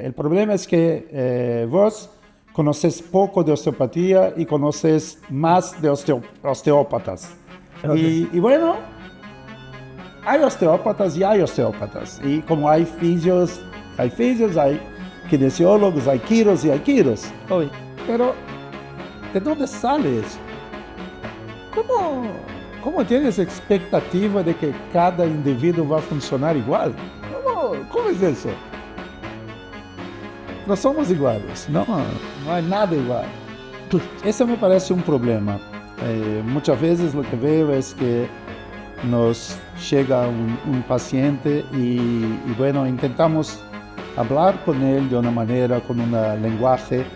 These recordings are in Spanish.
el problema es que vos conoces poco de osteopatía y conoces más de osteópatas. Ok. Y bueno, hay osteópatas y hay osteópatas. Y como hay fisios, hay kinesiólogos, hay quiros y hay quiros. Obvio. Pero, ¿de dónde sale eso? ¿Cómo, cómo tienes expectativa de que cada individuo va a funcionar igual? ¿Cómo es eso? No somos iguales, no hay nada igual. Eso me parece un problema. Muchas veces lo que veo es que nos llega un paciente y bueno, intentamos hablar con él de una manera, con un lenguaje,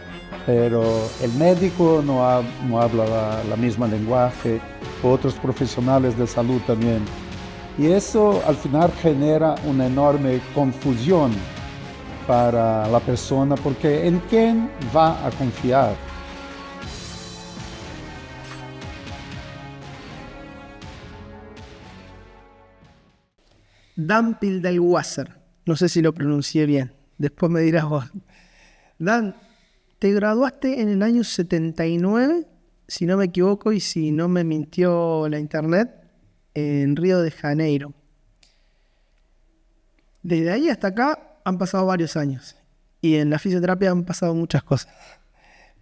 pero el médico no habla la misma lenguaje, otros profesionales de salud también. Y eso al final genera una enorme confusión para la persona, porque ¿en quién va a confiar? Dan Pildailwasser. No sé si lo pronuncié bien. Después me dirás vos. Dan, te graduaste en el año 79, si no me equivoco y si no me mintió la internet, en Río de Janeiro. Desde ahí hasta acá han pasado varios años. Y en la fisioterapia han pasado muchas cosas.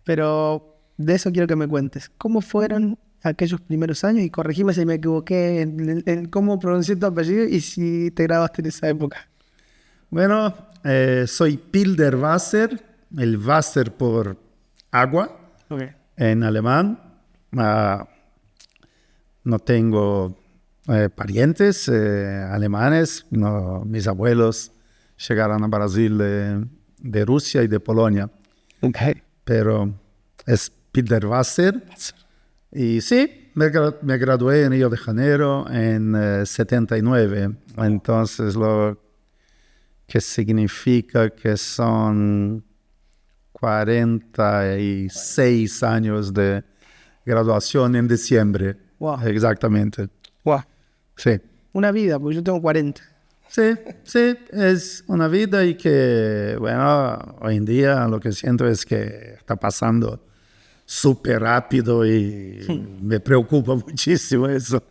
Pero de eso quiero que me cuentes. ¿Cómo fueron aquellos primeros años? Y corregime si me equivoqué en cómo pronuncié tu apellido y si te graduaste en esa época. Bueno, soy Pilderwasser, el Wasser por agua Okay. en alemán. No tengo parientes alemanes. No, mis abuelos llegaron a Brasil de Rusia y de Polonia. Okay. Pero es Pilderwasser. Y sí, me gradué en Río de Janeiro en 79. Entonces, lo que significa que son 46 años de graduación en diciembre. Wow. Exactamente. Wow. Sí. Una vida, porque yo tengo 40. Sí, es una vida y que, bueno, hoy en día lo que siento es que está pasando súper rápido y me preocupa muchísimo eso.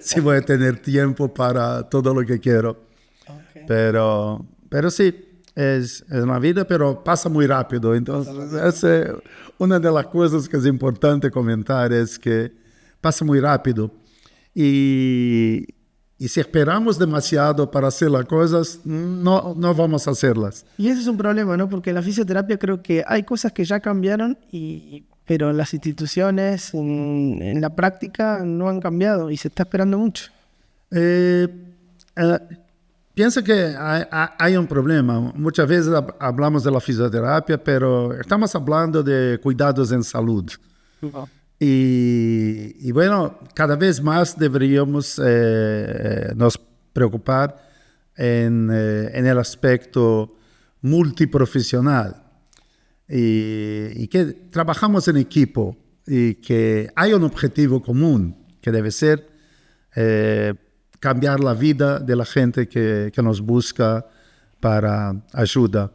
Si voy a tener tiempo para todo lo que quiero. Okay. Pero sí, es una vida, pero pasa muy rápido. Entonces, una de las cosas que es importante comentar es que pasa muy rápido. Y si esperamos demasiado para hacer las cosas, no vamos a hacerlas. Y ese es un problema, ¿no? Porque en la fisioterapia creo que hay cosas que ya cambiaron, pero en las instituciones, en la práctica, no han cambiado y se está esperando mucho. Pienso que hay un problema. Muchas veces hablamos de la fisioterapia, pero estamos hablando de cuidados en salud. Oh. Y bueno, cada vez más deberíamos nos preocupar en el aspecto multiprofesional y que trabajamos en equipo y que hay un objetivo común que debe ser cambiar la vida de la gente que nos busca para ayuda.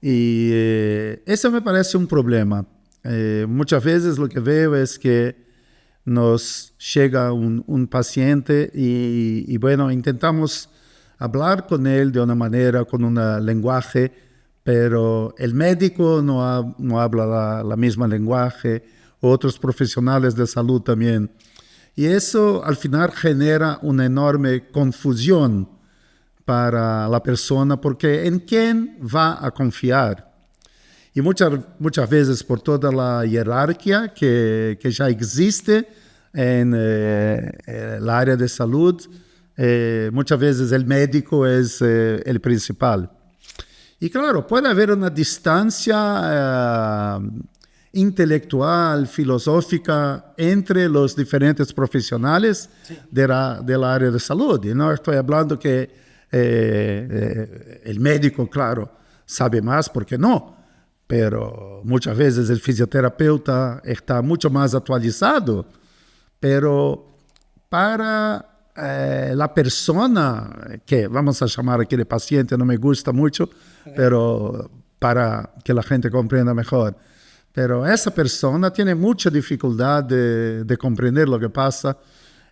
Y eso me parece un problema. Muchas veces lo que veo es que nos llega un paciente y bueno, intentamos hablar con él de una manera, con un lenguaje, pero el médico no habla la misma lenguaje, otros profesionales de salud también. Y eso al final genera una enorme confusión para la persona, porque ¿en quién va a confiar? Y muchas veces por toda la jerarquía que ya existe en el área de salud, muchas veces el médico es el principal. Y claro, puede haber una distancia intelectual, filosófica entre los diferentes profesionales del área de salud. Y no estoy hablando que el médico, claro, sabe más, porque no. Pero muchas veces el fisioterapeuta está mucho más actualizado, pero para la persona, que vamos a llamar aquí de paciente, no me gusta mucho, pero para que la gente comprenda mejor. Pero esa persona tiene mucha dificultad de comprender lo que pasa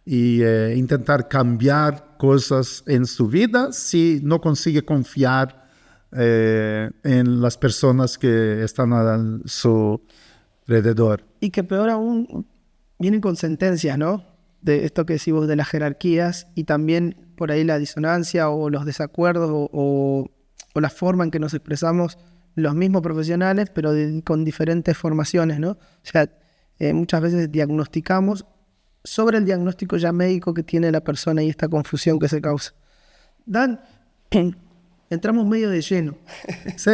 y intentar cambiar cosas en su vida si no consigue confiar en las personas que están a su alrededor. Y que peor aún, vienen con sentencias, ¿no? De esto que decís vos de las jerarquías y también por ahí la disonancia o los desacuerdos o la forma en que nos expresamos los mismos profesionales, pero con diferentes formaciones, ¿no? O sea, muchas veces diagnosticamos sobre el diagnóstico ya médico que tiene la persona y esta confusión que se causa. Dan, entramos medio de lleno. Sí.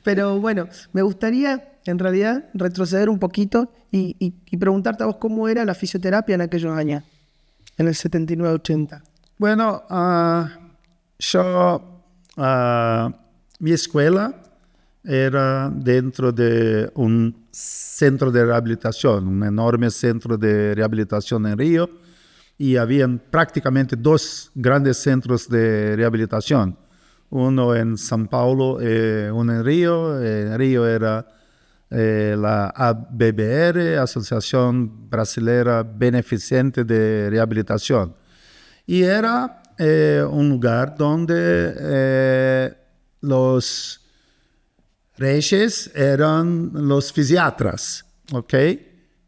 Pero bueno, me gustaría en realidad retroceder un poquito y preguntarte a vos cómo era la fisioterapia en aquellos años, en el 79-80. Bueno, mi escuela era dentro de un centro de rehabilitación, un enorme centro de rehabilitación en Río, y habían prácticamente 2 grandes centros de rehabilitación, uno en São Paulo, uno en Río. En Río era la ABBR, Asociación Brasileira Beneficente de Rehabilitación, y era un lugar donde los reyes eran los fisiatras, ¿ok?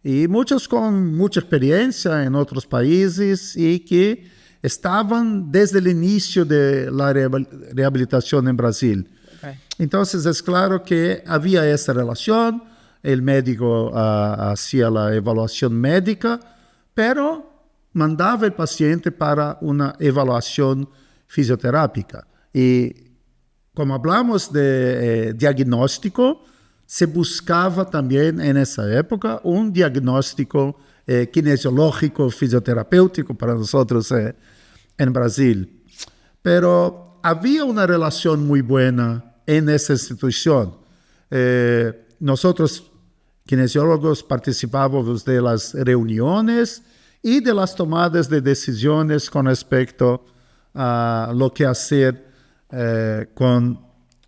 Y muchos con mucha experiencia en otros países y que estaban desde el inicio de la rehabilitación en Brasil. Okay. Entonces es claro que había esa relación, el médico hacía la evaluación médica, pero mandaba el paciente para una evaluación fisioterápica. Y como hablamos de diagnóstico, se buscaba también en esa época un diagnóstico kinesiológico, fisioterapéutico para nosotros en Brasil. Pero había una relación muy buena en esa institución. Nosotros, kinesiólogos, participábamos de las reuniones y de las tomadas de decisiones con respecto a lo que hacer con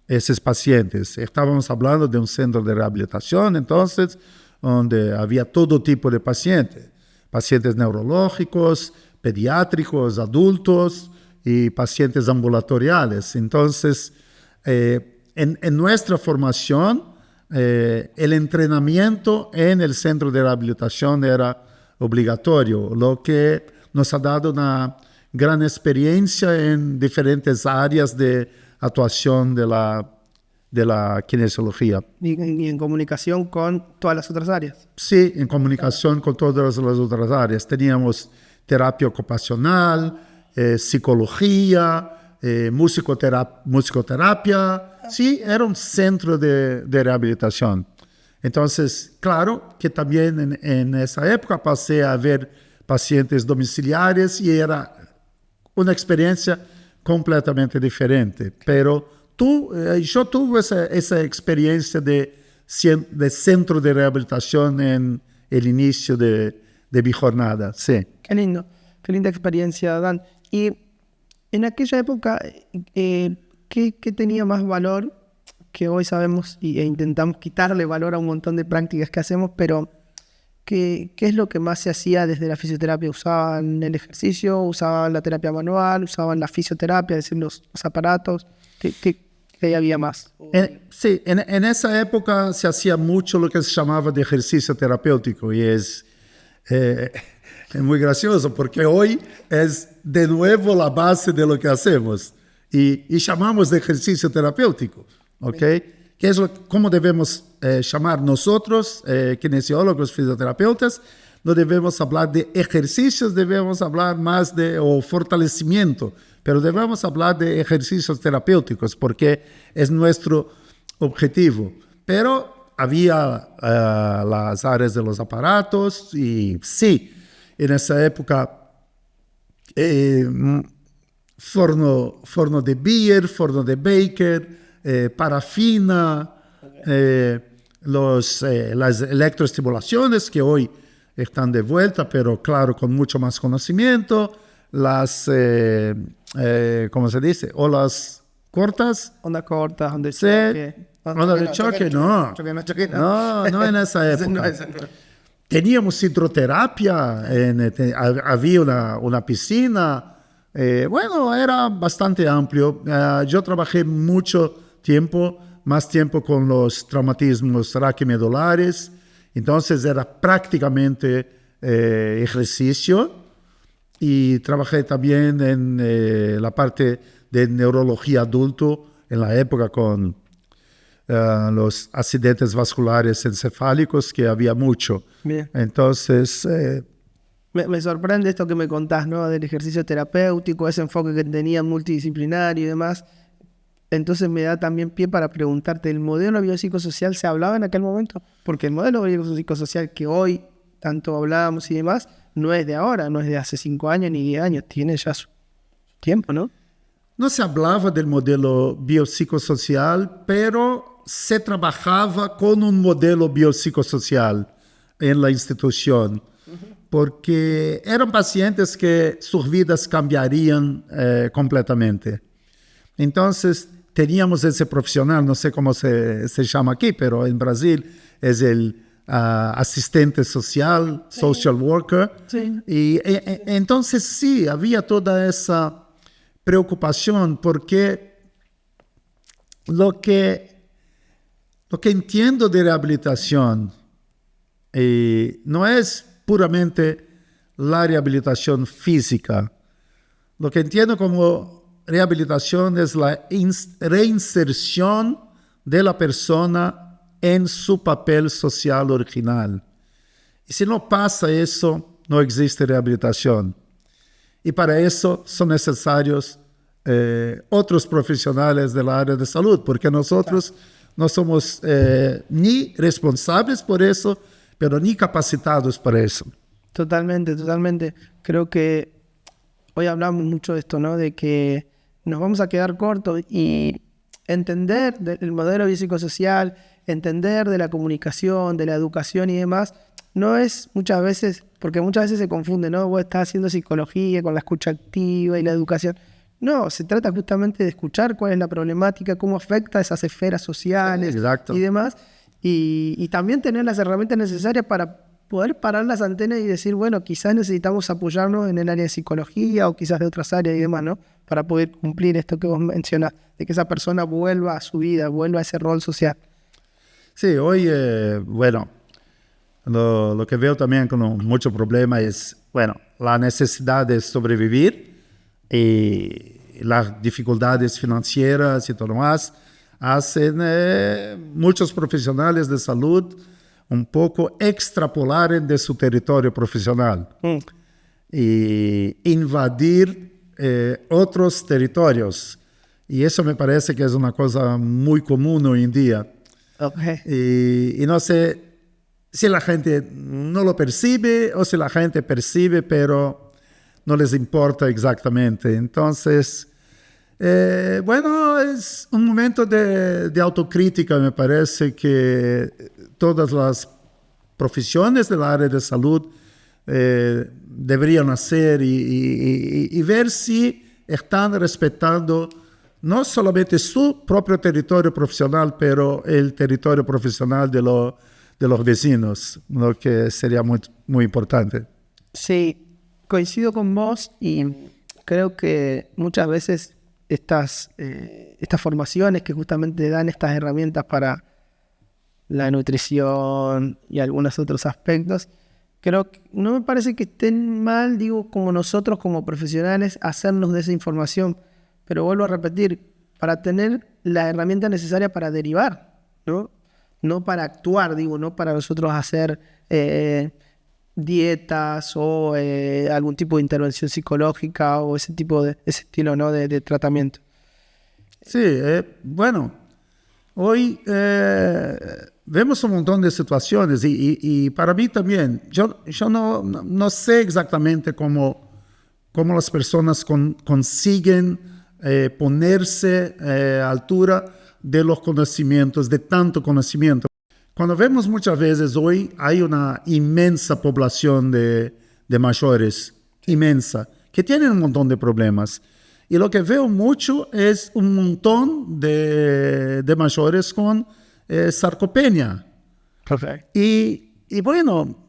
esos pacientes. Estábamos hablando de un centro de rehabilitación, entonces, donde había todo tipo de pacientes. Pacientes neurológicos, pediátricos, adultos y pacientes ambulatoriales. Entonces, en nuestra formación, el entrenamiento en el centro de rehabilitación era obligatorio, lo que nos ha dado una gran experiencia en diferentes áreas de actuación de la kinesiología. ¿Y en comunicación con todas las otras áreas? Sí, en comunicación con todas las otras áreas. Teníamos terapia ocupacional, psicología, musicoterapia. Sí, era un centro de rehabilitación. Entonces, claro que también en esa época pasé a ver pacientes domiciliares y era una experiencia completamente diferente. Pero yo tuve esa experiencia de centro de rehabilitación en el inicio de mi jornada. Sí. Qué lindo, qué linda experiencia, Dan. Y en aquella época, ¿qué tenía más valor? Que hoy sabemos e intentamos quitarle valor a un montón de prácticas que hacemos, pero ¿qué es lo que más se hacía desde la fisioterapia? ¿Usaban el ejercicio? ¿Usaban la terapia manual? ¿Usaban la fisioterapia, es decir, los aparatos? ¿Qué había más? Sí, en esa época se hacía mucho lo que se llamaba de ejercicio terapéutico y es muy gracioso porque hoy es de nuevo la base de lo que hacemos y llamamos de ejercicio terapéutico. ¿Okay? ¿Qué es cómo debemos llamar nosotros, kinesiólogos, fisioterapeutas? No debemos hablar de ejercicios, debemos hablar más de fortalecimiento, pero debemos hablar de ejercicios terapéuticos porque es nuestro objetivo. Pero había las áreas de los aparatos y sí, en esa época forno de Beer, forno de Baker, parafina, las electroestimulaciones que hoy están de vuelta, pero claro, con mucho más conocimiento, las, ¿cómo se dice? Olas cortas. Ondas cortas, ondas Sí. de choque. Onda de choque, no. Choque, No en esa Ese no, época. ese no. Teníamos hidroterapia, había una piscina. Bueno, era bastante amplio. Yo trabajé mucho tiempo, más tiempo con los traumatismos raquimedulares. Entonces era prácticamente ejercicio. Y trabajé también en la parte de neurología adulto en la época con los accidentes vasculares encefálicos, que había mucho. Bien. Entonces, Me sorprende esto que me contás, ¿no? Del ejercicio terapéutico, ese enfoque que tenía multidisciplinario y demás. Entonces me da también pie para preguntarte, ¿el modelo biopsicosocial se hablaba en aquel momento? Porque el modelo biopsicosocial que hoy tanto hablábamos y demás, no es de ahora, no es de hace 5 años ni 10 años, tiene ya su tiempo, ¿no? no se hablaba del modelo biopsicosocial, pero se trabajaba con un modelo biopsicosocial en la institución, porque eran pacientes que sus vidas cambiarían completamente. Entonces, teníamos ese profesional, no sé cómo se llama aquí, pero en Brasil es el asistente social, social worker. Sí. Y entonces sí, había toda esa preocupación, porque lo que entiendo de rehabilitación no es puramente la rehabilitación física. Lo que entiendo como rehabilitación es la reinserción de la persona en su papel social original. Y si no pasa eso, no existe rehabilitación. Y para eso son necesarios otros profesionales del área de salud, porque nosotros no somos ni responsables por eso, pero ni capacitados para eso. Totalmente, totalmente. Creo que hoy hablamos mucho de esto, ¿no? De que nos vamos a quedar cortos y entender del modelo biopsicosocial, entender de la comunicación, de la educación y demás, no es muchas veces, porque muchas veces se confunde, ¿no? Vos estás haciendo psicología con la escucha activa y la educación. No, se trata justamente de escuchar cuál es la problemática, cómo afecta a esas esferas sociales Exacto. y demás, y también tener las herramientas necesarias para poder parar las antenas y decir, bueno, quizás necesitamos apoyarnos en el área de psicología o quizás de otras áreas y demás, ¿no? Para poder cumplir esto que vos mencionás, de que esa persona vuelva a su vida, vuelva a ese rol social. Sí, hoy, bueno, lo que veo también con mucho problema es, bueno, la necesidad de sobrevivir y las dificultades financieras y todo lo más hacen muchos profesionales de salud un poco extrapolar de su territorio profesional y invadir otros territorios. Y eso me parece que es una cosa muy común hoy en día. Okay. Y no sé si la gente no lo percibe o si la gente percibe, pero no les importa exactamente. Entonces, bueno, es un momento de autocrítica. Me parece que todas las profesiones del área de salud deberían hacer y ver si están respetando no solamente su propio territorio profesional, pero el territorio profesional de los vecinos, lo que sería muy, muy importante. Sí, coincido con vos y creo que muchas veces estas formaciones que justamente dan estas herramientas para la nutrición y algunos otros aspectos, creo que no me parece que estén mal, digo, como nosotros como profesionales, hacernos de esa información, pero vuelvo a repetir, para tener la herramienta necesaria para derivar, ¿no? No para actuar, digo, no para nosotros hacer dietas o algún tipo de intervención psicológica o ese estilo, ¿no? de tratamiento. Sí, bueno, hoy vemos un montón de situaciones y para mí también, yo no sé exactamente cómo las personas consiguen ponerse a la altura de los conocimientos, de tanto conocimiento. Cuando vemos muchas veces hoy hay una inmensa población de mayores, inmensa, que tienen un montón de problemas. Y lo que veo mucho es un montón de mayores con sarcopenia. Perfecto. Y bueno,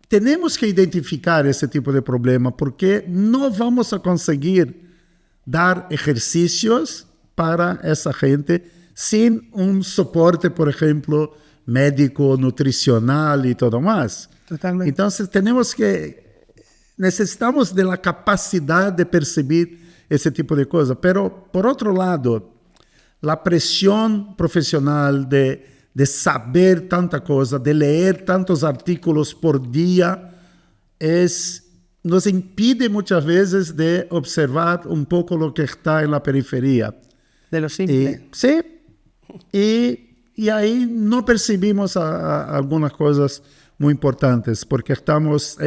tenemos que identificar ese tipo de problema porque no vamos a conseguir dar ejercicios para esa gente sin un soporte, por ejemplo, médico, nutricional y todo más. Totalmente. Entonces necesitamos de la capacidad de percibir ese tipo de cosas. Pero, por otro lado, la presión profesional de saber tanta cosa, de leer tantos artículos por día, nos impide muchas veces de observar un poco lo que está en la periferia. De lo simple. Sí, y ahí no percibimos algunas cosas muy importantes, porque estamos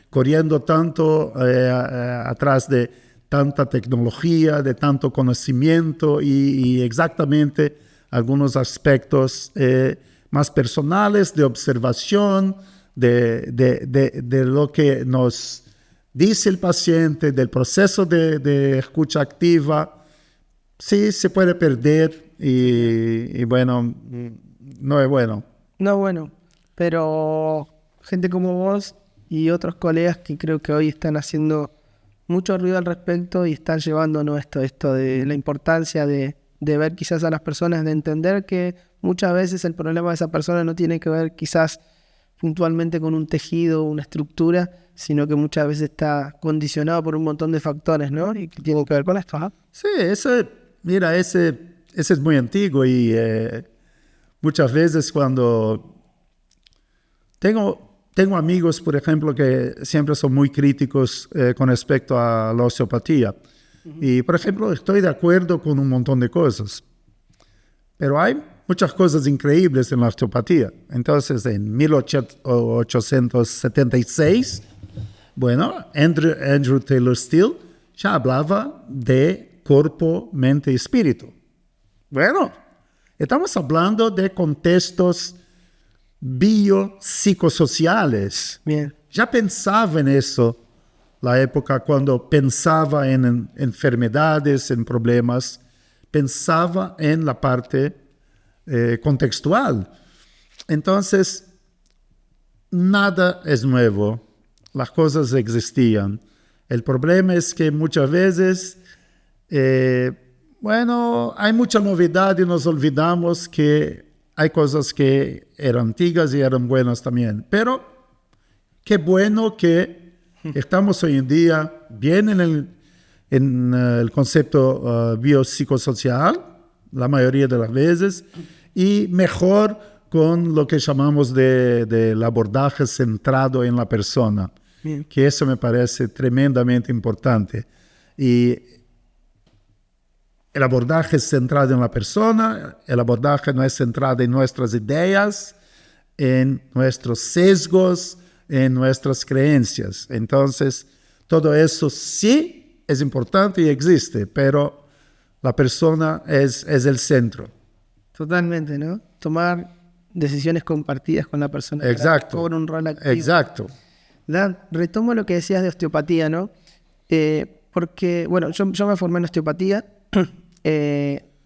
corriendo tanto atrás de tanta tecnología, de tanto conocimiento y exactamente algunos aspectos más personales de observación, de lo que nos dice el paciente, del proceso de escucha activa. Sí, se puede perder y bueno, no es bueno. No, bueno, pero gente como vos y otros colegas que creo que hoy están haciendo mucho ruido al respecto y están llevándonos esto de la importancia de ver quizás a las personas, de entender que muchas veces el problema de esa persona no tiene que ver quizás puntualmente con un tejido, una estructura, sino que muchas veces está condicionado por un montón de factores, ¿no? Y que tienen que ver con esto, ¿ah? Sí, mira, ese es muy antiguo y muchas veces cuando tengo amigos, por ejemplo, que siempre son muy críticos con respecto a la osteopatía. Y, por ejemplo, estoy de acuerdo con un montón de cosas, pero hay muchas cosas increíbles en la osteopatía. Entonces, en 1876, bueno, Andrew Taylor Still ya hablaba de cuerpo, mente y espíritu. Bueno, estamos hablando de contextos biopsicosociales. Bien. Ya pensaba en eso la época cuando pensaba en enfermedades, en problemas, pensaba en la parte contextual. Entonces, nada es nuevo, las cosas existían. El problema es que muchas veces, hay mucha novedad y nos olvidamos que hay cosas que eran antiguas y eran buenas también. Pero qué bueno que estamos hoy en día bien en el concepto biopsicosocial, la mayoría de las veces, y mejor con lo que llamamos del abordaje centrado en la persona, Bien. que eso me parece tremendamente importante. Y el abordaje es centrado en la persona, el abordaje no es centrado en nuestras ideas, en nuestros sesgos, en nuestras creencias. Entonces, todo eso sí es importante y existe, pero la persona es el centro. Totalmente, ¿no? Tomar decisiones compartidas con la persona. Exacto. Cobra un rol activo. Exacto. Dan, retomo lo que decías de osteopatía, ¿no? Porque, bueno, yo me formé en osteopatía,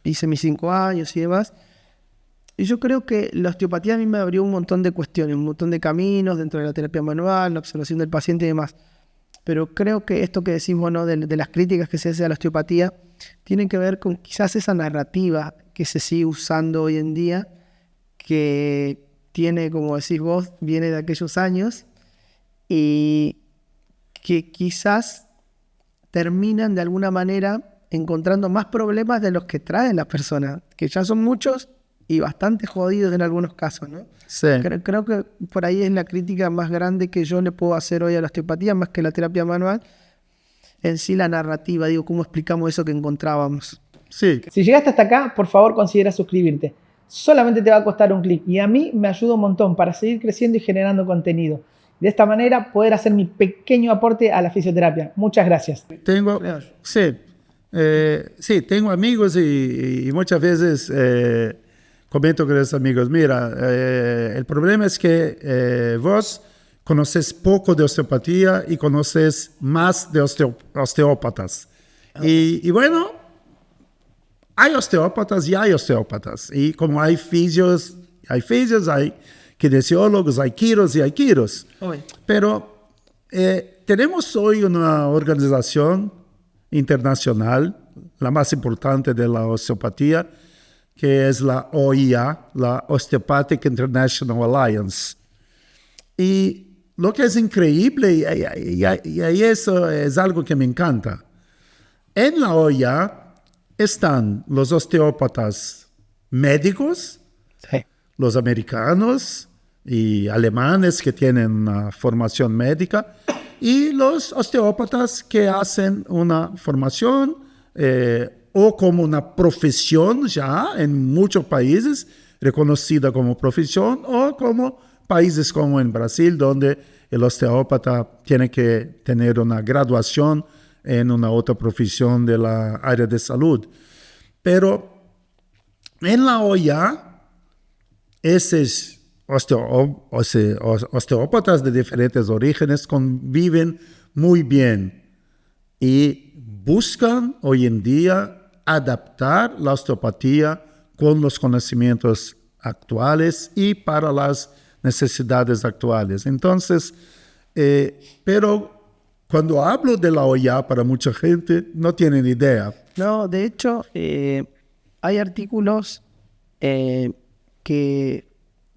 hice mis 5 años y demás, y yo creo que la osteopatía a mí me abrió un montón de cuestiones, un montón de caminos dentro de la terapia manual, la observación del paciente y demás. Pero creo que esto que decimos, ¿no? de las críticas que se hace a la osteopatía, tienen que ver con quizás esa narrativa que se sigue usando hoy en día, que tiene, como decís vos, viene de aquellos años, y que quizás terminan de alguna manera encontrando más problemas de los que traen las personas, que ya son muchos y bastante jodidos en algunos casos, ¿no? Sí. Creo que por ahí es la crítica más grande que yo le puedo hacer hoy a la osteopatía, más que la terapia manual, en sí la narrativa, digo, cómo explicamos eso que encontrábamos. Sí. Si llegaste hasta acá, por favor considera suscribirte. Solamente te va a costar un clic y a mí me ayuda un montón para seguir creciendo y generando contenido. De esta manera poder hacer mi pequeño aporte a la fisioterapia. Muchas gracias. Tengo amigos y muchas veces comento con los amigos, mira, el problema es que vos conoces poco de osteopatía y conoces más de osteópatas. Y bueno, hay osteópatas y hay osteópatas. Y como hay fisios, hay kinesiólogos, hay quiros y hay quiros. Pero tenemos hoy una organización internacional, la más importante de la osteopatía, que es la OIA, la Osteopathic International Alliance. Y lo que es increíble, y eso es algo que me encanta, en la OIA están los osteópatas médicos, Sí. los americanos y alemanes que tienen una formación médica, y los osteópatas que hacen una formación o como una profesión ya en muchos países, reconocida como profesión, o como países como en Brasil, donde el osteópata tiene que tener una graduación en una otra profesión de la área de salud. Pero en la OIA, esos osteópatas de diferentes orígenes conviven muy bien y buscan hoy en día adaptar la osteopatía con los conocimientos actuales y para las necesidades actuales. Entonces, pero cuando hablo de la OIA, para mucha gente no tienen idea. No, de hecho, hay artículos que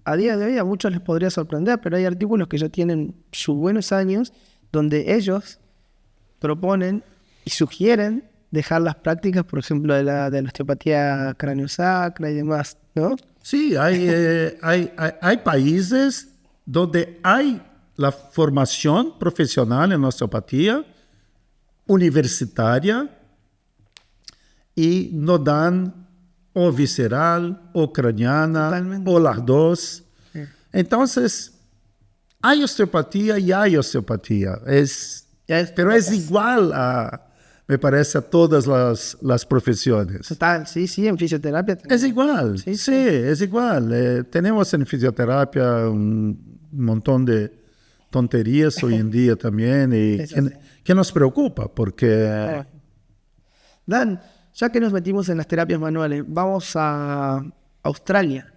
a día de hoy a muchos les podría sorprender, pero hay artículos que ya tienen sus buenos años donde ellos proponen y sugieren dejar las prácticas, por ejemplo, de la osteopatía craniosacra y demás, ¿no? Sí, hay países donde hay la formación profesional en osteopatía universitaria y no dan o visceral o craniana. Totalmente. O las dos. Sí. Entonces, hay osteopatía y hay osteopatía. Pero es igual me parece, a todas las profesiones. Total, sí, en fisioterapia. Es igual, Sí, sí, es igual. Tenemos en fisioterapia un montón de tonterías hoy en día también y que nos preocupa porque... Dan, ya que nos metimos en las terapias manuales, vamos a Australia,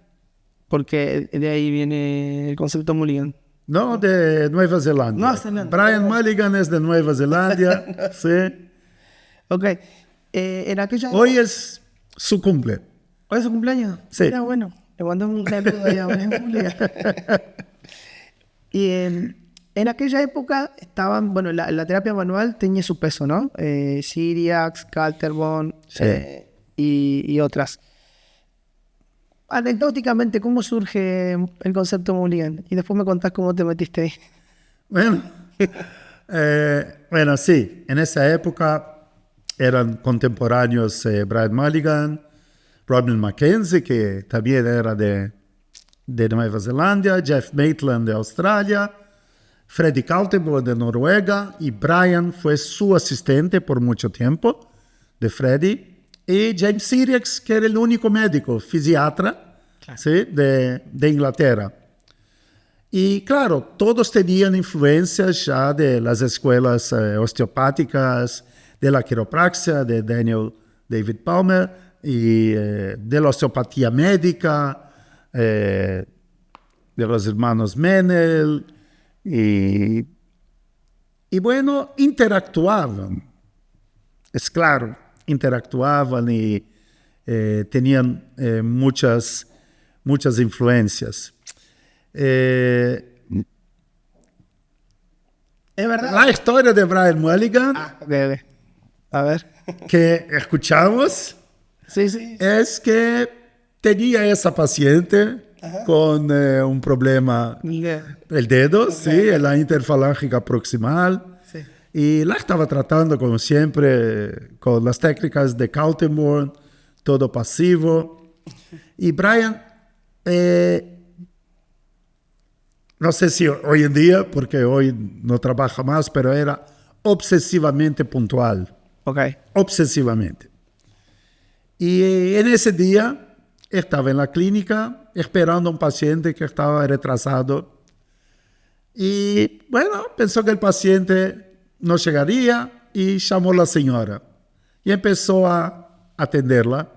porque de ahí viene el concepto Mulligan. No, de Nueva Zelanda. Nueva Zelanda. Brian Mulligan es de Nueva Zelanda, sí. Ok, en aquella... Hoy es su cumple. ¿Hoy es su cumpleaños? Sí. Mira, bueno, le mandamos un saludo allá a Brian Mulligan. Y en aquella época estaban, bueno, la terapia manual tenía su peso, ¿no? Cyriax, Calterbon Sí. Y otras. Anecdóticamente, ¿cómo surge el concepto Mulligan? Y después me contás cómo te metiste ahí. Bueno, sí, en esa época eran contemporáneos Brian Mulligan, Robin Mackenzie, que también era de Nueva Zelanda, Jeff Maitland de Australia, Freddy Kaltenborn de Noruega, y Brian fue su asistente por mucho tiempo de Freddy, y James Cyriax, que era el único médico fisiatra, claro, ¿sí? de Inglaterra. Y claro, todos tenían influencias ya de las escuelas osteopáticas, de la quiropraxia, de David Palmer, y de la osteopatía médica, de los hermanos Menel, y bueno, interactuaban, es claro, interactuaban y tenían muchas influencias. ¿Es verdad? La historia de Brian Mulligan, Ok. A ver. que escuchamos, Sí. es que tenía esa paciente con un problema, el dedo, sí, la interfalángica proximal, Sí. y la estaba tratando como siempre con las técnicas de Kaltenborn, todo pasivo. Y Brian, no sé si hoy en día, porque hoy no trabaja más, pero era obsesivamente puntual. Ok. Obsesivamente. Y en ese día estaba en la clínica esperando a un paciente que estaba retrasado Y bueno, pensó que el paciente no llegaría y llamó a la señora. Y empezó a atenderla.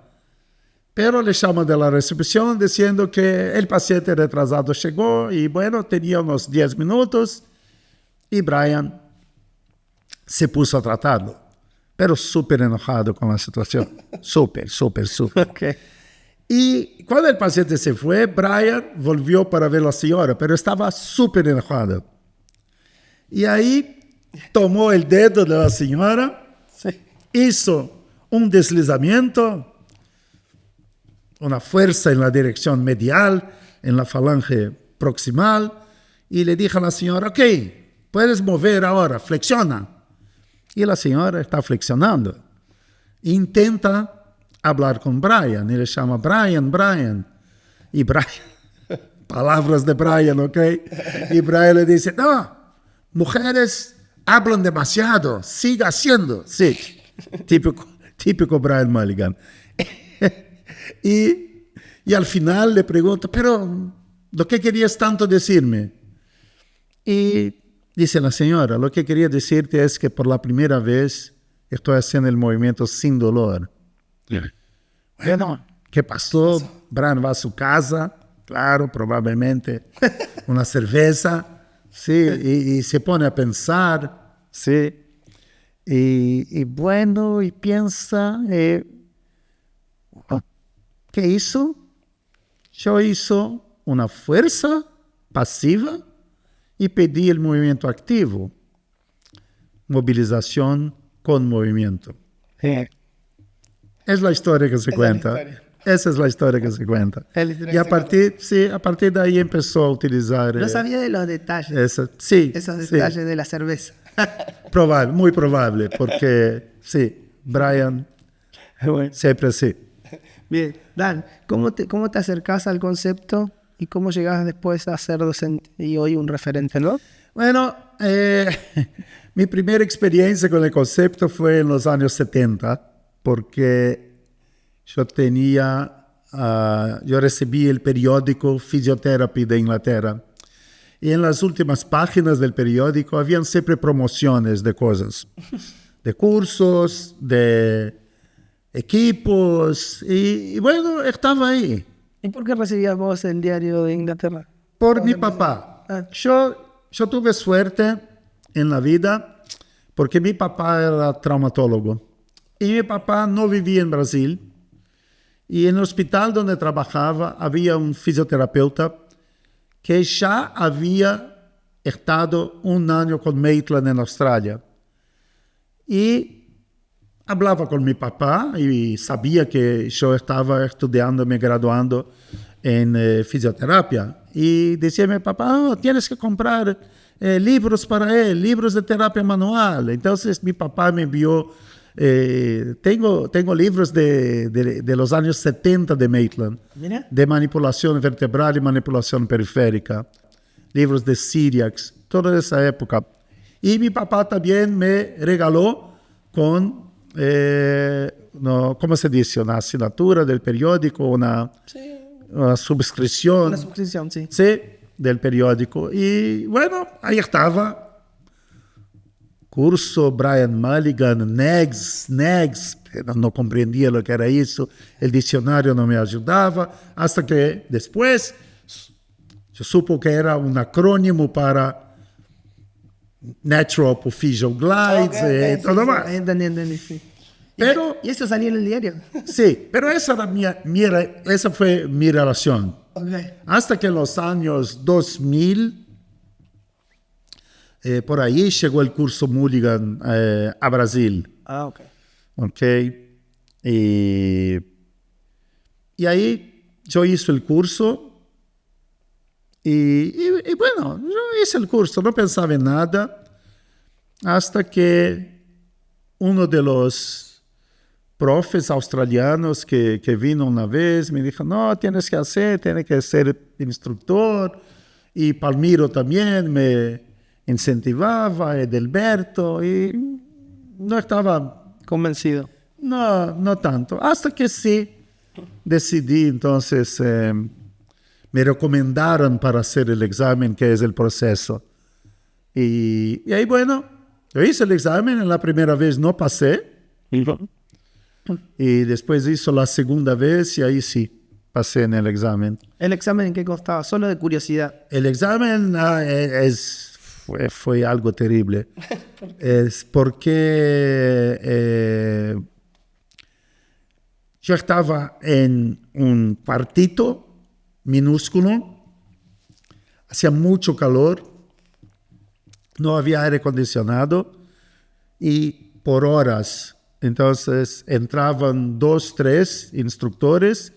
Pero le llaman de la recepción diciendo que el paciente retrasado llegó y bueno, tenía unos 10 minutos y Brian se puso a tratarlo, pero súper enojado con la situación, súper. Okay. Y cuando el paciente se fue, Brian volvió para ver a la señora, pero estaba súper enojado. Y ahí tomó el dedo de la señora, Sí. hizo un deslizamiento, una fuerza en la dirección medial, en la falange proximal, y le dijo a la señora, ok, puedes mover ahora, flexiona. Y la señora está flexionando. Intenta hablar con Brian, y le llama Brian. Y Brian, palabras de Brian, ok. Y Brian le dice, no, mujeres hablan demasiado, siga haciendo. Sí, típico Brian Mulligan. Y al final le pregunto, pero ¿lo que querías tanto decirme? Y dice la señora, lo que quería decirte es que por la primera vez estoy haciendo el movimiento sin dolor. Bueno, ¿qué pasó? Brian va a su casa, claro, probablemente una cerveza, sí, y se pone a pensar, sí. Y bueno, y piensa... ¿Qué hizo? Yo hice una fuerza pasiva y pedí el movimiento activo. Movilización con movimiento. Es la historia que se cuenta. Esa es la historia que se cuenta. Y a partir de ahí empezó a utilizar... No sabía de los detalles. Esos detalles de la cerveza. Probable, muy probable, porque sí, Brian Bueno. siempre sí. Bien, Dan, ¿cómo te acercás al concepto y cómo llegás después a ser docente y hoy un referente, no? Bueno, mi primera experiencia con el concepto fue en los años 70, porque yo recibí el periódico Physiotherapy de Inglaterra, y en las últimas páginas del periódico habían siempre promociones de cosas, de cursos, de equipos, y bueno, estaba ahí. ¿Y por qué recibías vos el diario de Inglaterra? Por mi papá. Yo tuve suerte en la vida porque mi papá era traumatólogo y mi papá no vivía en Brasil, y en el hospital donde trabajaba había un fisioterapeuta que ya había estado un año con Maitland en Australia. Y hablaba con mi papá y sabía que yo estaba estudiando, me graduando en fisioterapia. Y decía mi papá, tienes que comprar libros para él, libros de terapia manual. Entonces mi papá me envió, tengo libros de los años 70 de Maitland, Mira. de manipulación vertebral y manipulación periférica, libros de Syriax, toda esa época. Y mi papá también me regaló con... ¿cómo se dice? Una asignatura del periódico, una suscripción. Una suscripción, sí. Sí, del periódico. Y bueno, ahí estaba. Curso Brian Mulligan, NEGS, pero no comprendía lo que era eso. El diccionario no me ayudaba. Hasta que después yo supo que era un acrónimo para Natural Physical Glides, todo más. Entendí, sí. Pero, ¿Y eso salía en el diario? sí, pero esa fue mi relación. Okay. Hasta que en los años 2000, por ahí llegó el curso Mulligan a Brasil. Ok. ¿Ok? Y ahí yo hice el curso. Y bueno, yo hice el curso, no pensaba en nada, hasta que uno de los profes australianos que vino una vez me dijo, no, tienes que ser instructor. Y Palmiro también me incentivaba, Edelberto, y no estaba convencido. No tanto, hasta que sí decidí entonces... me recomendaron para hacer el examen, que es el proceso Y ahí, bueno, yo hice el examen, en la primera vez no pasé, y después hizo la segunda vez y ahí sí, pasé en el examen. ¿El examen en qué constaba? Solo de curiosidad. El examen fue algo terrible. Es porque yo estaba en un cuartito minúsculo, hacía mucho calor, no había aire acondicionado y por horas. Entonces entraban 2, 3 instructores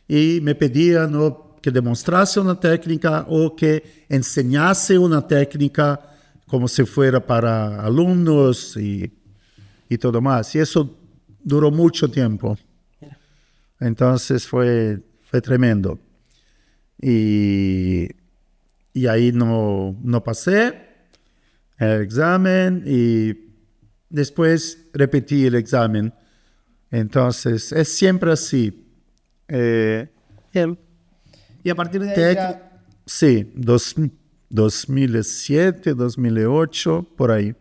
y me pedían que demostrase una técnica o que enseñase una técnica como si fuera para alumnos y todo más. Y eso duró mucho tiempo. Entonces fue tremendo. Y ahí no pasé el examen y después repetí el examen. Entonces es siempre así. Bien. Y a partir de ahí ya... Sí, 2007, 2008, por ahí.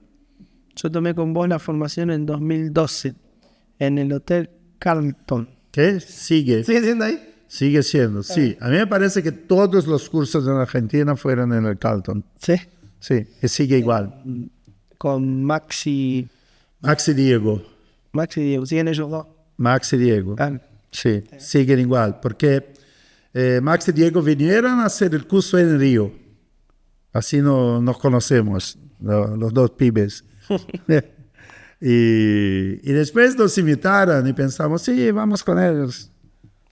Yo tomé con vos la formación en 2012 en el Hotel Carlton. ¿Qué? ¿Sigue siendo ahí? Sigue siendo, sí. A mí me parece que todos los cursos en Argentina fueron en el Carlton. Sí. Sí, que sigue igual. Con Maxi Diego. ¿Siguen ellos dos? Max y Diego. Sí, siguen igual. Porque Max y Diego vinieron a hacer el curso en Río. Así nos conocemos, los dos pibes. y después nos invitaron y pensamos, sí, vamos con ellos.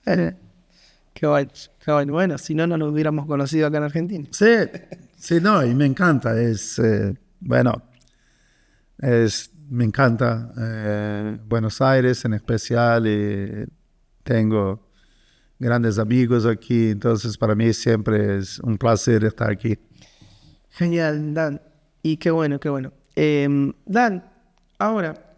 Qué bueno, qué bueno. Bueno, si no, no lo hubiéramos conocido acá en Argentina. Sí, no, y me encanta. Me encanta Buenos Aires en especial y tengo grandes amigos aquí, entonces para mí siempre es un placer estar aquí. Genial, Dan. Y qué bueno, qué bueno. Dan, ahora,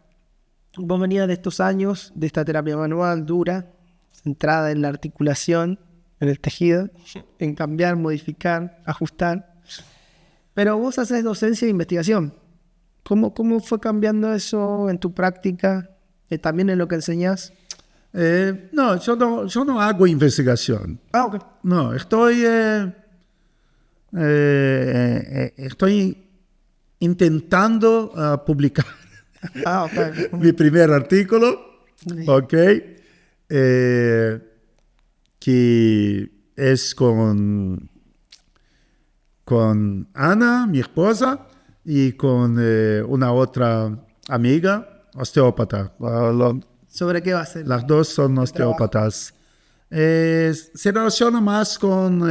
vos venías de estos años, de esta terapia manual dura, centrada en la articulación, en el tejido, en cambiar, modificar, ajustar. Pero vos haces docencia e investigación. ¿Cómo fue cambiando eso en tu práctica? ¿También en lo que enseñás? No, yo no hago investigación. Ok. No, estoy intentando publicar Ok. mi primer artículo, ok, que es con Ana, mi esposa, y con una otra amiga, osteópata. ¿Sobre qué va a ser? Las dos son osteópatas. Se relaciona más con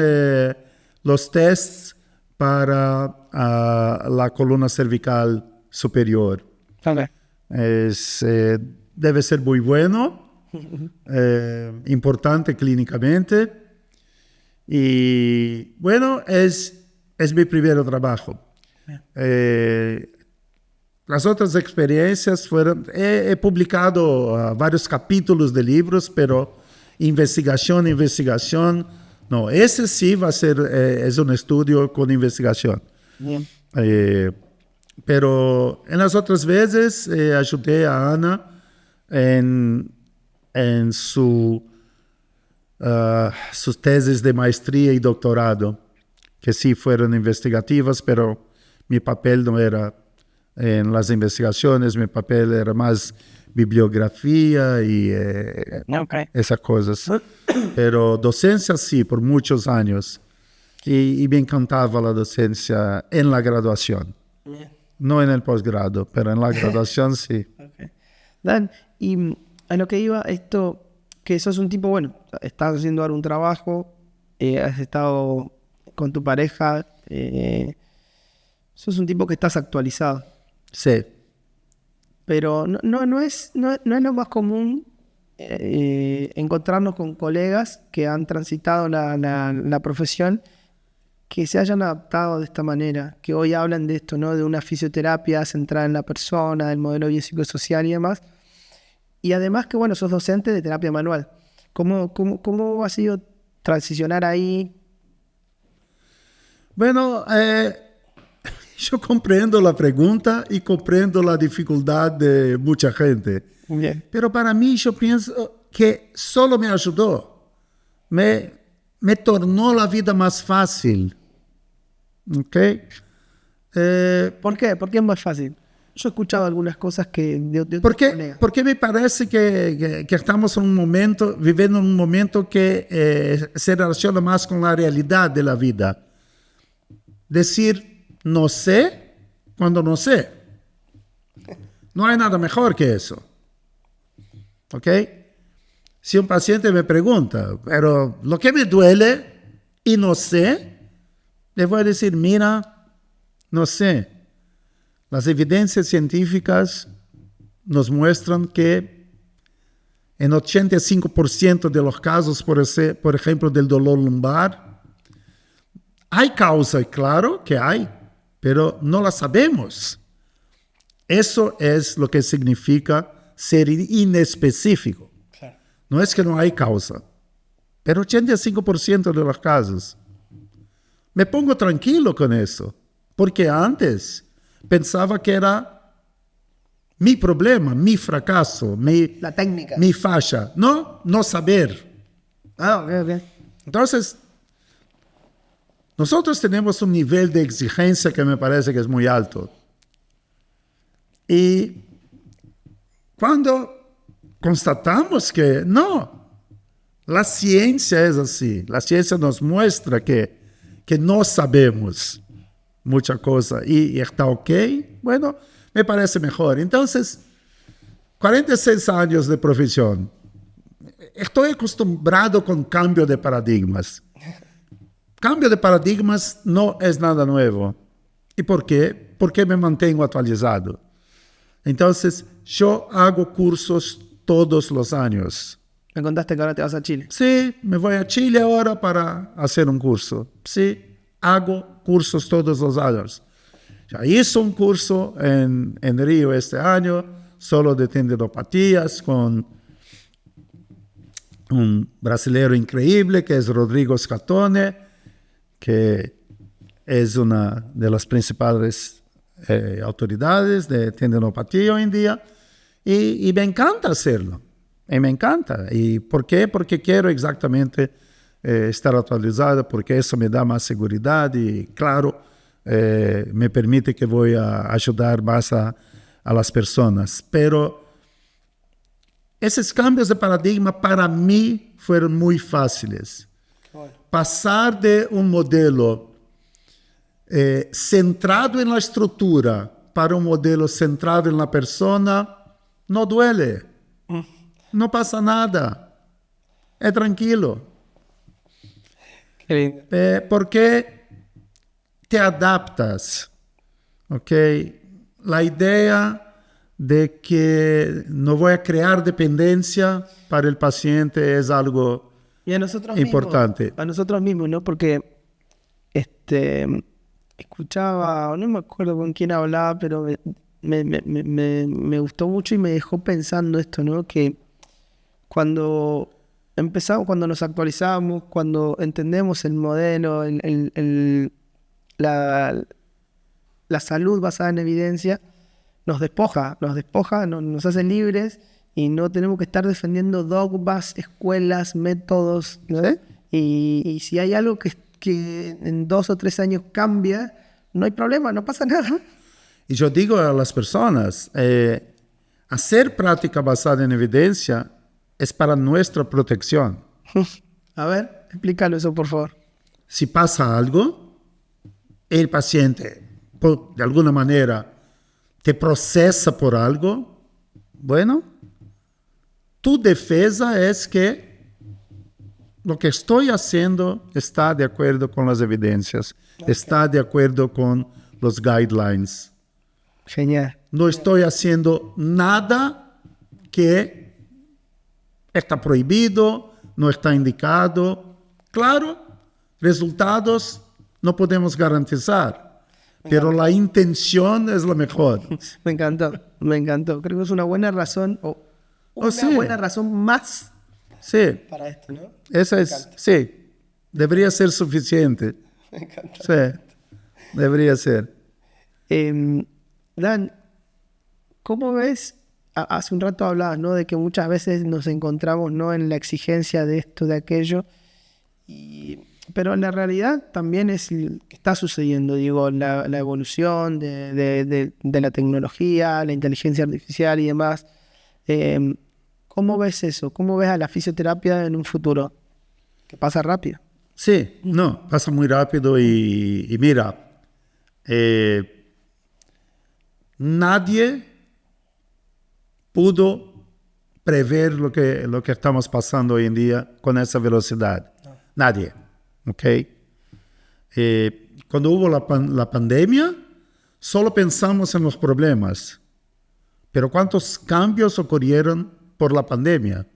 los tests para la columna cervical superior. Okay. Debe ser muy bueno, importante clínicamente. Y bueno, es mi primer trabajo. Las otras experiencias fueron, he publicado varios capítulos de libros, pero investigación, no, ese sí va a ser, es un estudio con investigación. Pero en las otras veces ayudé a Ana en sus tesis de maestría y doctorado, que sí fueron investigativas, pero mi papel no era en las investigaciones, mi papel era más bibliografía y esas cosas. Pero docencia sí, por muchos años. Y me encantaba la docencia en la graduación. No en el posgrado, pero en la graduación sí. Okay. Dan, y a lo que iba, esto, que sos un tipo, bueno, estás haciendo ahora un trabajo, has estado con tu pareja, sos un tipo que estás actualizado. Sí. Pero no es lo más común encontrarnos con colegas que han transitado la profesión, que se hayan adaptado de esta manera, que hoy hablan de esto, ¿no? De una fisioterapia centrada en la persona, del modelo biopsicosocial y demás. Y además que, bueno, sos docente de terapia manual. ¿Cómo ha sido transicionar ahí? Bueno, yo comprendo la pregunta y comprendo la dificultad de mucha gente. Bien. Pero para mí yo pienso que solo me ayudó. Me tornó la vida más fácil. ¿Ok? ¿Por qué? ¿Por qué es más fácil? Yo he escuchado algunas cosas que de otros colegas. Porque me parece que estamos viviendo un momento que se relaciona más con la realidad de la vida. Decir no sé cuando no sé. No hay nada mejor que eso. ¿Ok? Si un paciente me pregunta, pero lo que me duele y no sé, le voy a decir, mira, no sé. Las evidencias científicas nos muestran que en 85% de los casos, por ejemplo, del dolor lumbar, hay causa, claro que hay, pero no la sabemos. Eso es lo que significa ser inespecífico. Claro. No es que no hay causa, pero 85% de los casos. Me pongo tranquilo con eso, porque antes pensaba que era mi problema, mi fracaso, La técnica. mi falla. No saber. Ah, ok. Entonces, nosotros tenemos un nivel de exigencia que me parece que es muy alto. Y cuando constatamos que no, la ciencia es así, la ciencia nos muestra que no sabemos mucha cosa y está ok, bueno, me parece mejor. Entonces, 46 años de profesión, estoy acostumbrado con cambio de paradigmas. Cambio de paradigmas no es nada nuevo. ¿Y por qué? Porque me mantengo actualizado. Entonces, yo hago cursos todos los años. Me contaste que ahora te vas a Chile. Sí, me voy a Chile ahora para hacer un curso. Sí, hago cursos todos los años. Ya hice un curso en Río este año, solo de tendinopatías, con un brasilero increíble que es Rodrigo Scatone, que es una de las principales autoridades de tendinopatía hoy en día, y me encanta hacerlo, y me encanta. ¿Y por qué? Porque quiero exactamente estar actualizado, porque eso me da más seguridad y, claro, me permite que voy a ayudar más a las personas. Pero esos cambios de paradigma para mí fueron muy fáciles. Pasar de un modelo centrado en la estructura para un modelo centrado en la persona no duele, no pasa nada, es tranquilo. Qué lindo. Porque te adaptas, ¿ok? La idea de que no voy a crear dependencia para el paciente es algo Y a nosotros importante. mismos. A nosotros mismos, ¿no? Porque escuchaba, no me acuerdo con quién hablaba, pero me gustó mucho y me dejó pensando esto, ¿no? Que cuando empezamos, cuando nos actualizamos, cuando entendemos el modelo, la salud basada en evidencia, nos despoja, nos hace libres y no tenemos que estar defendiendo dogmas, escuelas, métodos, ¿no? Y si hay algo que en 2 o 3 años cambia, no hay problema, no pasa nada. Y yo digo a las personas, hacer práctica basada en evidencia es para nuestra protección. A ver, explícalo eso, por favor. Si pasa algo, el paciente, de alguna manera, te procesa por algo, bueno, tu defensa es que lo que estoy haciendo está de acuerdo con las evidencias, está de acuerdo con los guidelines. Genial. No estoy haciendo nada que está prohibido, no está indicado. Claro, resultados no podemos garantizar, pero la intención es la mejor. Me encantó. Creo que es una buena razón, o una sí. buena razón más Sí, para esto, ¿no? esa es, sí, debería ser suficiente. Me encanta. Sí, debería ser. Dan, ¿cómo ves? Hace un rato hablabas, ¿no? De que muchas veces nos encontramos, ¿no? En la exigencia de esto, de aquello. Pero en la realidad también es que está sucediendo, digo, la evolución de la tecnología, la inteligencia artificial y demás. ¿Cómo ves eso? ¿Cómo ves a la fisioterapia en un futuro? Que pasa rápido. Sí, no, pasa muy rápido y mira, nadie pudo prever lo que estamos pasando hoy en día con esa velocidad. No. Nadie, ¿ok? Cuando hubo la pandemia, solo pensamos en los problemas. Pero ¿cuántos cambios ocurrieron por la pandemia?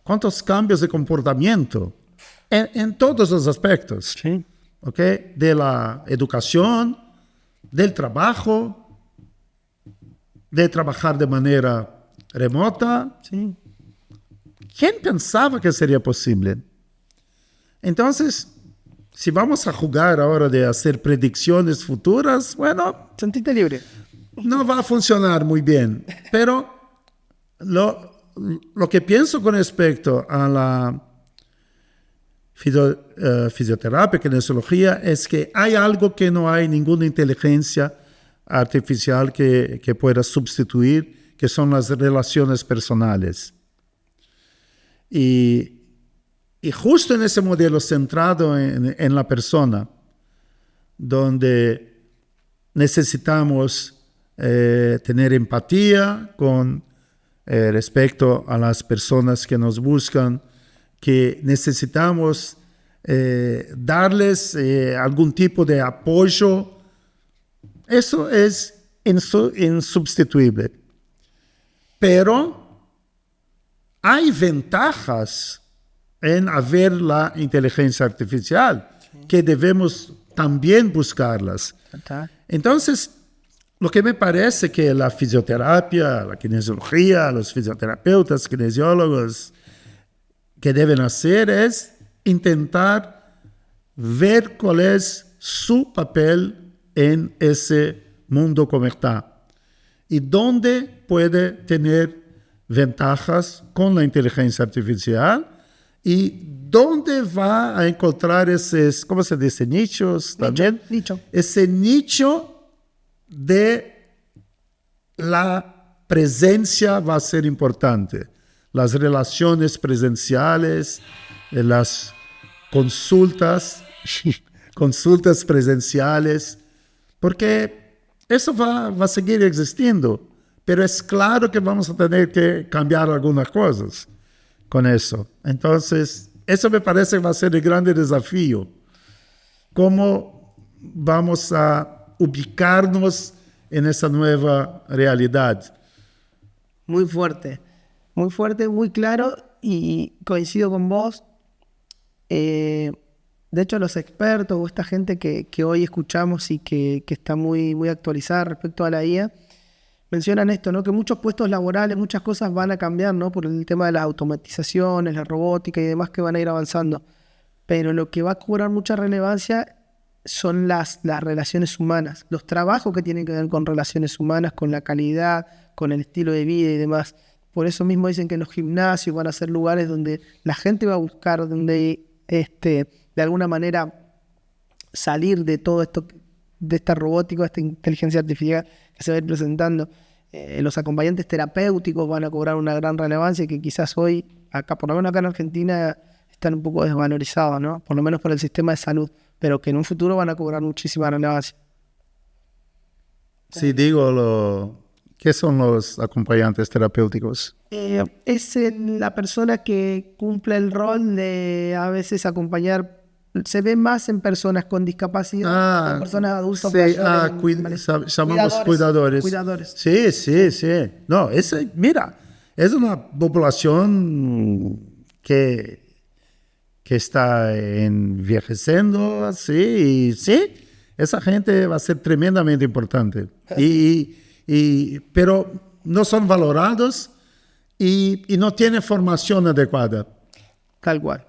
¿Cuántos cambios de comportamiento? En todos los aspectos. Sí. ¿Ok? De la educación, del trabajo, de trabajar de manera remota. Sí. ¿Quién pensaba que sería posible? Entonces, si vamos a jugar ahora de hacer predicciones futuras, bueno... Sentite libre. No va a funcionar muy bien, pero lo que pienso con respecto a la fisioterapia, kinesiología, es que hay algo que no hay ninguna inteligencia artificial que pueda sustituir, que son las relaciones personales. Y justo en ese modelo centrado en la persona, donde necesitamos tener empatía con respecto a las personas que nos buscan, que necesitamos darles algún tipo de apoyo. Eso es insubstituible. Pero hay ventajas en haber la inteligencia artificial, que debemos también buscarlas. Entonces, lo que me parece que la fisioterapia, la kinesiología, los fisioterapeutas, kinesiólogos, que deben hacer es intentar ver cuál es su papel en ese mundo como está y dónde puede tener ventajas con la inteligencia artificial y dónde va a encontrar esos, ¿cómo se dice? Nichos también. Nicho. Ese nicho de la presencia va a ser importante. Las relaciones presenciales, las consultas presenciales, porque eso va a seguir existiendo, pero es claro que vamos a tener que cambiar algunas cosas con eso. Entonces, eso me parece que va a ser el gran desafío. ¿Cómo vamos a ubicarnos en esa nueva realidad? Muy fuerte, muy claro, y coincido con vos. De hecho, los expertos o esta gente que hoy escuchamos y que está muy actualizada respecto a la IA, mencionan esto, ¿no? Que muchos puestos laborales, muchas cosas van a cambiar, ¿no? Por el tema de las automatizaciones, la robótica y demás que van a ir avanzando. Pero lo que va a cobrar mucha relevancia son las relaciones humanas, los trabajos que tienen que ver con relaciones humanas, con la calidad, con el estilo de vida y demás. Por eso mismo dicen que los gimnasios van a ser lugares donde la gente va a buscar, donde de alguna manera salir de todo esto, de esta robótica, de esta inteligencia artificial que se va a ir presentando. Los acompañantes terapéuticos van a cobrar una gran relevancia y que quizás hoy, acá, por lo menos acá en Argentina, están un poco desvalorizados, ¿no? Por lo menos por el sistema de salud, pero que en un futuro van a cobrar muchísima relevancia. Sí, digo, ¿qué son los acompañantes terapéuticos? Es la persona que cumple el rol de a veces acompañar, se ve más en personas con discapacidad, en personas adultas. Sí, llamamos cuidadores. Sí. No, mira, es una población que está envejeciendo, así, y sí, esa gente va a ser tremendamente importante. Pero no son valorados y no tienen formación adecuada. Tal cual.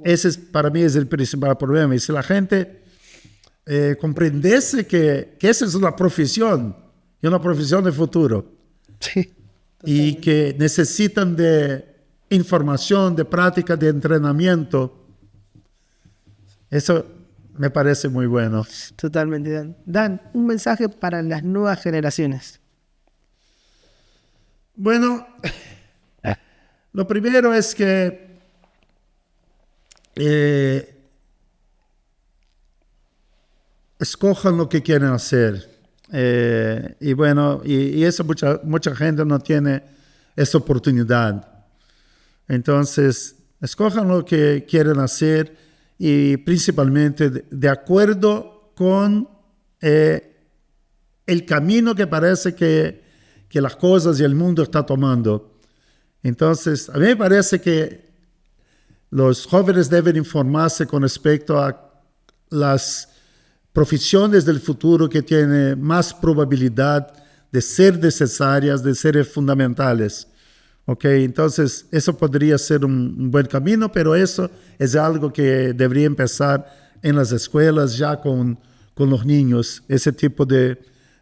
Ese para mí es el principal problema. Y si la gente comprendesse que essa é uma profissão, e uma profissão de futuro, Sí. y que necesitan de información, de práctica, de entrenamiento. Eso me parece muy bueno. Totalmente, Dan. Dan, un mensaje para las nuevas generaciones. Bueno, lo primero es que escojan lo que quieren hacer. Y bueno, y eso mucha gente no tiene esa oportunidad. Entonces, escojan lo que quieren hacer y principalmente de acuerdo con el camino que parece que las cosas y el mundo está tomando. Entonces, a mí me parece que los jóvenes deben informarse con respecto a las profesiones del futuro que tienen más probabilidad de ser necesarias, de ser fundamentales. Okay, entonces eso podría ser un buen camino, pero eso es algo que debería empezar en las escuelas ya con los niños, ese tipo de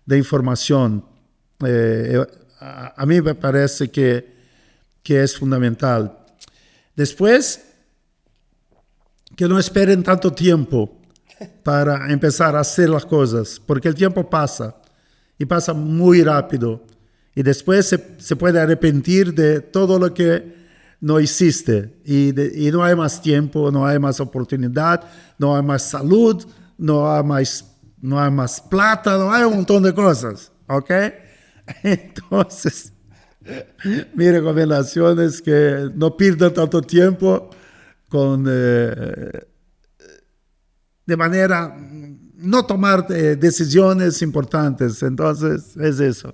información. A mí me parece que es fundamental. Después, que no esperen tanto tiempo para empezar a hacer las cosas, porque el tiempo pasa y pasa muy rápido. Y después se puede arrepentir de todo lo que no hiciste. Y no hay más tiempo, no hay más oportunidad, no hay más salud, no hay más plata, no hay un montón de cosas. ¿Ok? Entonces, mi recomendación es que no pierdan tanto tiempo de manera no tomar decisiones importantes. Entonces, es eso.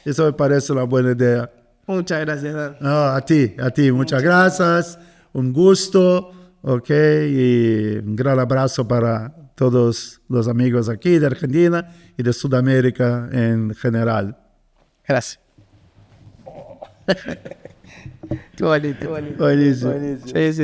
Eso me parece una buena idea. Muchas gracias, Dan. No, a ti. Muchas gracias. Un gusto. Ok. Y un gran abrazo para todos los amigos aquí de Argentina y de Sudamérica en general. Gracias. Qué bonito. Buenísimo. Sí, sí.